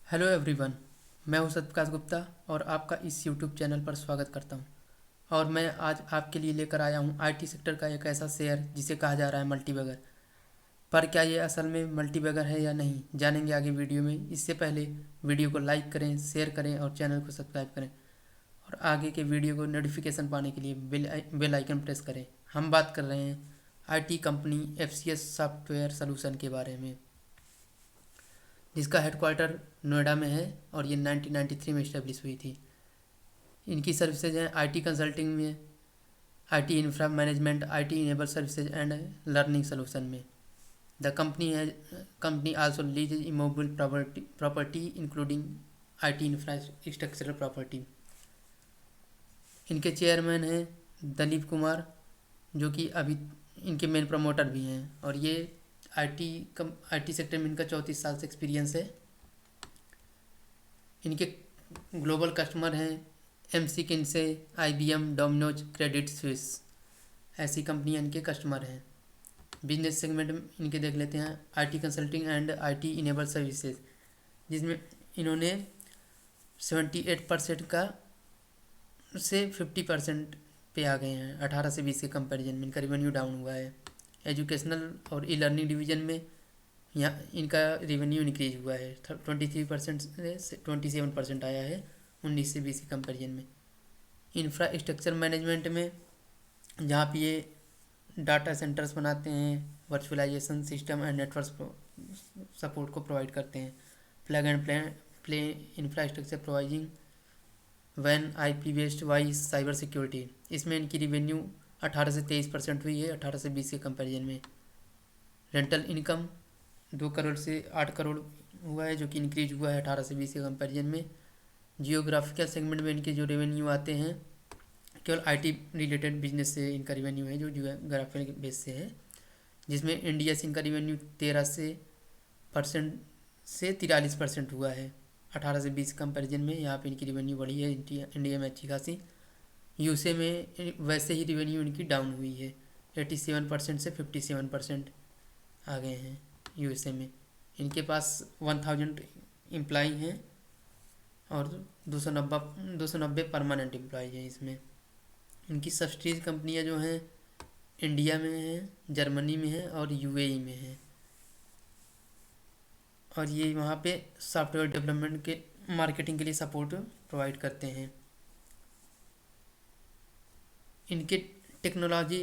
Hello everyone. मैं हूं सत्यप्रकाश गुप्ता और आपका इस यूट्यूब चैनल पर स्वागत करता हूं। और मैं आज आपके लिए लेकर आया हूं आईटी सेक्टर का एक ऐसा शेयर जिसे कहा जा रहा है मल्टीबैगर। पर क्या ये असल में मल्टीबैगर है या नहीं, जानेंगे आगे वीडियो में। इससे पहले वीडियो को लाइक करें, शेयर करें और चैनल को सब्सक्राइब करें। और आगे के वीडियो को नोटिफिकेशन पाने के लिए बेल आइकन प्रेस करें। हम बात कर रहे हैं IT company FCS software solution के बारे में, जिसका हेडक्वार्टर नोएडा में है और ये 1993 में इस्टेब्लिश हुई थी। इनकी सर्विसेज हैं आईटी कंसल्टिंग में, IT infra management, IT enable services and learning solution में। The company also lease immovable property including IT infrastructural property. इनके चेयरमैन हैं दलीप कुमार, जो कि अभी इनके मेन प्रमोटर भी हैं। और ये आईटी सेक्टर में इनका 34 साल से एक्सपीरियंस है। इनके ग्लोबल कस्टमर हैं एमसी किनसे, आईबीएम, डोमिनोज, क्रेडिट स्विस, ऐसी कंपनियां इनके कस्टमर हैं। बिजनेस सेगमेंट में इनके देख लेते हैं IT consulting and IT enable services, जिसमें इन्होंने 78% का से 50% पे आ गए हैं। 18 से 20 के कंपैरिजन में इनका रेवेन्यू डाउन हुआ है। एजुकेशनल और ई लर्निंग डिवीजन में यहाँ इनका रेवेन्यू इंक्रीज हुआ है, 23% से 27% आया है 19 से 20 के कंपैरिजन में। इंफ्रास्ट्रक्चर मैनेजमेंट में, जहाँ पे ये डाटा सेंटर्स बनाते हैं, virtualisation system and network support को प्रोवाइड करते हैं। Plug and play infrastructure providing वैन IP based wise cyber security, इसमें इनकी रेवेन्यू 18 से 23% हुई है 18 से 20 के कंपैरिजन में। रेंटल इनकम 2 करोड़ से 8 करोड़ हुआ है, जो कि इंक्रीज हुआ है 18 से 20 के कंपैरिजन में। जियोग्राफिकल सेगमेंट में इनके जो रेवेन्यू आते हैं, केवल आईटी रिलेटेड बिजनेस से इनका रेवेन्यू है जो जियोग्राफिकल बेस से है, जिसमें इंडिया से इनका रेवेन्यू 13% से 43% हुआ है 18 से 20 कंपैरिजन में। यहाँ पे इनकी रेवेन्यू बढ़ी है इंडिया में अच्छी खासी। यूएसए में वैसे ही रेवेन्यू इनकी डाउन हुई है, 87% से 57% आ गए हैं यूएसए में। इनके पास 1000 एम्प्लॉई हैं और 290 परमानेंट एम्प्लॉई हैं इसमें। इनकी सब्सिडीज कंपनियां जो हैं इंडिया में हैं, जर्मनी में हैं और यूएई में हैं। और ये वहाँ पे सॉफ्टवेयर डेवलपमेंट के मार्केटिंग के लिए सपोर्ट प्रोवाइड करते हैं। इनके टेक्नोलॉजी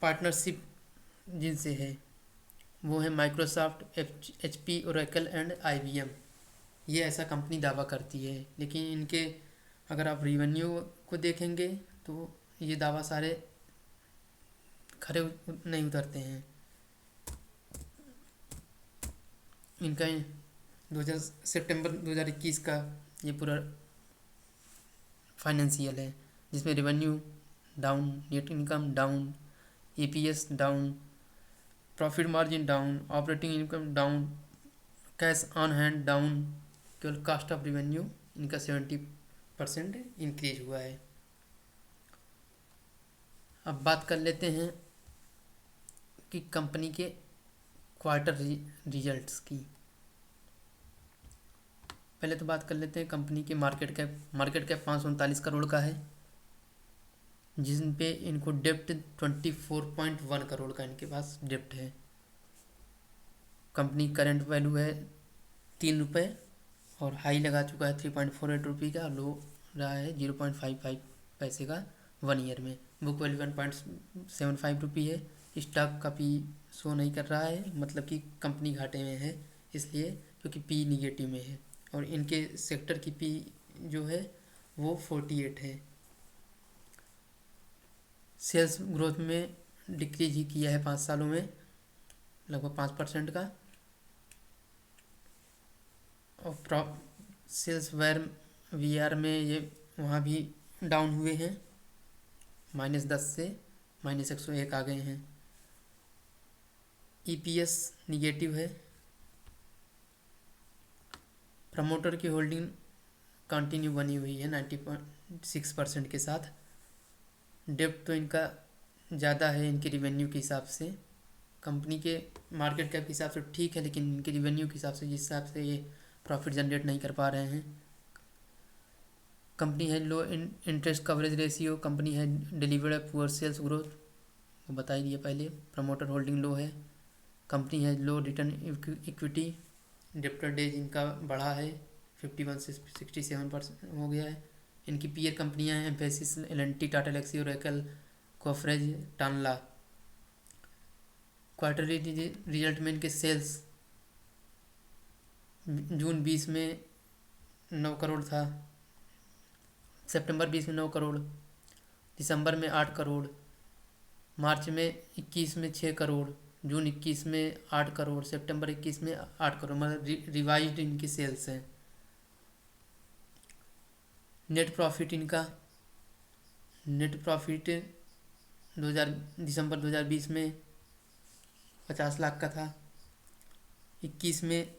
पार्टनरशिप जिनसे है वो है Microsoft, HP, Oracle and IBM. ये ऐसा कंपनी दावा करती है, लेकिन इनके अगर आप रेवेन्यू को देखेंगे तो ये दावा सारे खरे नहीं उतरते हैं। इनका 2000 सितंबर 2021 का ये पूरा फाइनेंशियल है, जिसमें revenue down, net income down, EPS down, profit margin down, operating income down, cash on hand down. केवल कास्ट ऑफ रेवेन्यू इनका 70% इंक्रीज हुआ है। अब बात कर लेते हैं कि कंपनी के क्वार्टर रिजल्ट्स की। पहले तो बात कर लेते हैं कंपनी के मार्केट कैप 539 करोड़ का है, जिन पे इनको डेप्ट 24.1 करोड़ का इनके पास डेप्ट है। कंपनी करंट वैल्यू है 3 रुपये और हाई लगा चुका है 3.48 रुपये का, लो रहा है 0.55 पैसे का 1 ईयर में। बुक वैल्यू 1.75 रुपये है। स्टॉक का पी शो नहीं कर रहा है, मतलब कि कंपनी घाटे में है इसलिए, क्योंकि पी निगेटिव में है। और इनके सेक्टर की पी जो है वो 48 है। सेल्स ग्रोथ में डिक्रीज ही किया है 5 सालों में, लगभग 5% का। और सेल्स वीआर में ये वहाँ भी डाउन हुए हैं, -10 से -101 आ गए हैं। ईपीएस निगेटिव है। प्रमोटर की होल्डिंग कंटिन्यू बनी हुई है 90.6% के साथ। डेप्ट तो इनका ज़्यादा है इनके रिवेन्यू के हिसाब से। कंपनी के मार्केट कैप के हिसाब से ठीक है, लेकिन इनके रिवेन्यू के हिसाब से जिस हिसाब से ये प्रॉफिट जनरेट नहीं कर पा रहे हैं। कंपनी है लो इंटरेस्ट कवरेज रेशियो, कंपनी है डिलीवर्ड पुअर सेल्स ग्रोथ, वो बता ही दिया पहले। प्रमोटर होल्डिंग लो है, कंपनी है लो रिटर्न इक्विटी, डेप्टर डेज इनका बढ़ा है 51 से 67% हो गया है। इनकी पीयर कंपनियां हैं Mphasis, L and T, Tata Elxsi, Oracle, Coforge, Tanla. Quarterly result में इनके सेल्स जून 20 में 9 करोड़ था, सितंबर 20 में 9 करोड़, दिसंबर में 8 करोड़, मार्च में 21 में 6 करोड़, जून 21 में 8 करोड़, सितंबर 21 में 8 करोड़, मतलब रिवाइज्ड इनकी सेल्स हैं। नेट प्रॉफिट इनका, नेट प्रॉफिट 2000 दिसंबर 2020 में 50 लाख का था, 21 में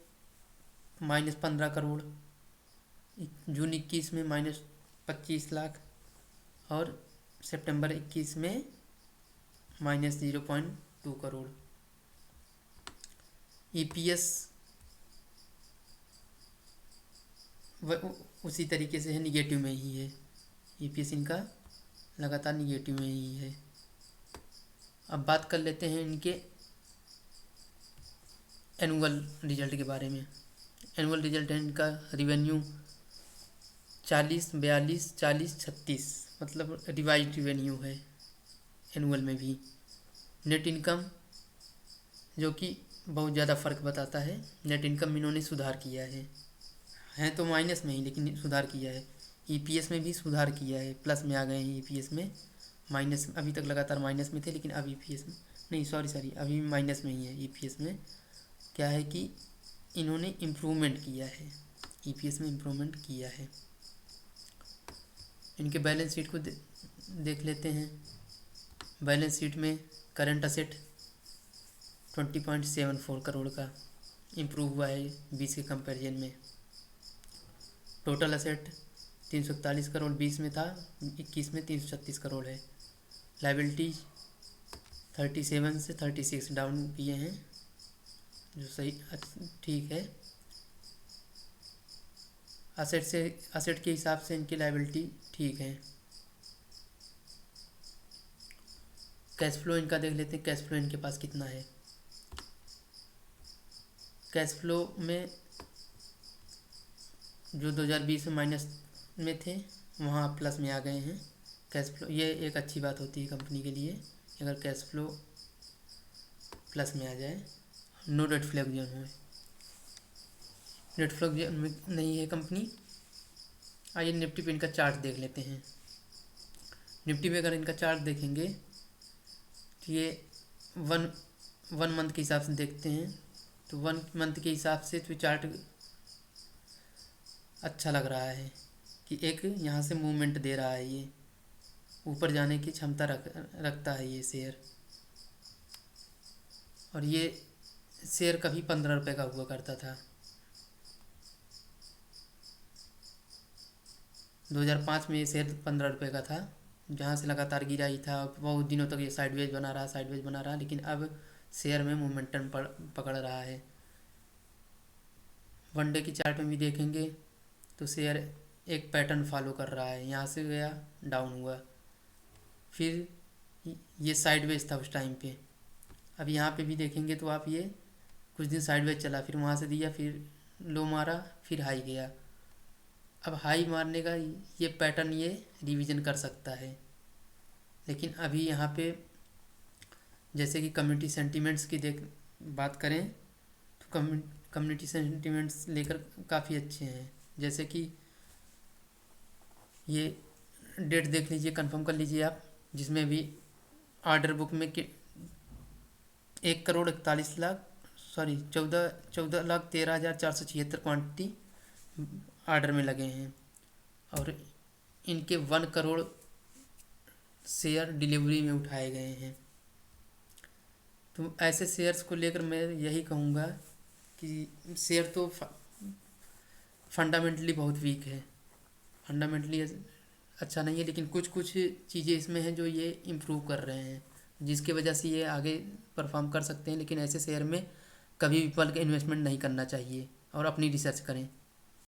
-15 करोड़, जून 21 में -25 लाख और सितंबर 21 में -0.2 करोड़। ईपीएस उसी तरीके से है, निगेटिव में ही है। ईपीएस इनका लगातार निगेटिव में ही है। अब बात कर लेते हैं इनके एनुअल रिजल्ट के बारे में। एनुअल रिजल्ट है इनका रिवेन्यू 40, 42, 40, 36, मतलब रिवाइज रिवेन्यू है एनुअल में भी। नेट इनकम जो कि बहुत ज़्यादा फ़र्क बताता है, नेट इनकम इन्होंने सुधार किया है तो माइनस में ही, लेकिन सुधार किया है। ईपीएस में भी सुधार किया है, प्लस में आ गए हैं ईपीएस में। माइनस अभी तक लगातार माइनस में थे, लेकिन अब ईपीएस में नहीं, सॉरी अभी माइनस में ही है। ईपीएस में क्या है कि इन्होंने इम्प्रूवमेंट किया है, ईपीएस में इम्प्रूवमेंट किया है। इनके बैलेंस शीट को देख लेते हैं। बैलेंस शीट में करंट असेट 20.74 करोड़ का इम्प्रूव हुआ है 20 के कंपैरिजन में। टोटल असेट 341 करोड़ 20 में था, 21 में 336 करोड़ है। लाइबिलिटी 37 से 36 डाउन किए हैं, जो सही ठीक है। असेट के हिसाब से इनकी लाइबिलिटी ठीक है। कैश फ्लो इनका देख लेते हैं, कैश फ्लो इनके पास कितना है। कैश फ्लो में जो 2020 में माइनस में थे, वहाँ प्लस में आ गए हैं। कैश फ्लो ये एक अच्छी बात होती है कंपनी के लिए, अगर कैश फ्लो प्लस में आ जाए, नो डेट फ्लैग जोन हो। डेट फ्लैग जोन में नहीं है कंपनी। आइए निफ्टी पे इनका चार्ट देख लेते हैं। निफ्टी पे अगर इनका चार्ट देखेंगे तो ये वन मंथ के हिसाब से देखते हैं, तो 1 मंथ के हिसाब से तो चार्ट अच्छा लग रहा है कि एक यहाँ से मूवमेंट दे रहा है, ये ऊपर जाने की क्षमता रखता है ये शेयर। और ये शेयर कभी 15 रुपये का हुआ करता था। 2005 में ये शेयर 15 रुपये का था, जहाँ से लगातार गिरा ही था। बहुत दिनों तक ये साइडवेज बना रहा, लेकिन अब शेयर में मोमेंटम पकड़ रहा है। वनडे की चार्ट में भी देखेंगे तो शेयर एक पैटर्न फॉलो कर रहा है, यहाँ से गया डाउन हुआ, फिर ये साइडवेज था उस टाइम पे। अब यहाँ पे भी देखेंगे तो आप ये कुछ दिन साइडवेज चला, फिर वहाँ से दिया, फिर लो मारा, फिर हाई गया। अब हाई मारने का ये पैटर्न ये रिवीजन कर सकता है, लेकिन अभी यहाँ पे जैसे कि कम्युनिटी सेंटिमेंट्स की बात करें तो कम्युनिटी सेंटिमेंट्स लेकर काफ़ी अच्छे हैं। जैसे कि ये डेट देख लीजिए, कंफर्म कर लीजिए आप, जिसमें भी ऑर्डर बुक में 14,13,476 क्वांटिटी ऑर्डर में लगे हैं, और इनके 1 करोड़ शेयर डिलीवरी में उठाए गए हैं। तो ऐसे शेयर्स को लेकर मैं यही कहूँगा कि शेयर तो फंडामेंटली बहुत वीक है, फंडामेंटली अच्छा नहीं है, लेकिन कुछ कुछ चीज़ें इसमें हैं जो ये इम्प्रूव कर रहे हैं, जिसकी वजह से ये आगे परफॉर्म कर सकते हैं। लेकिन ऐसे शेयर में कभी भी बल्क इन्वेस्टमेंट नहीं करना चाहिए। और अपनी रिसर्च करें।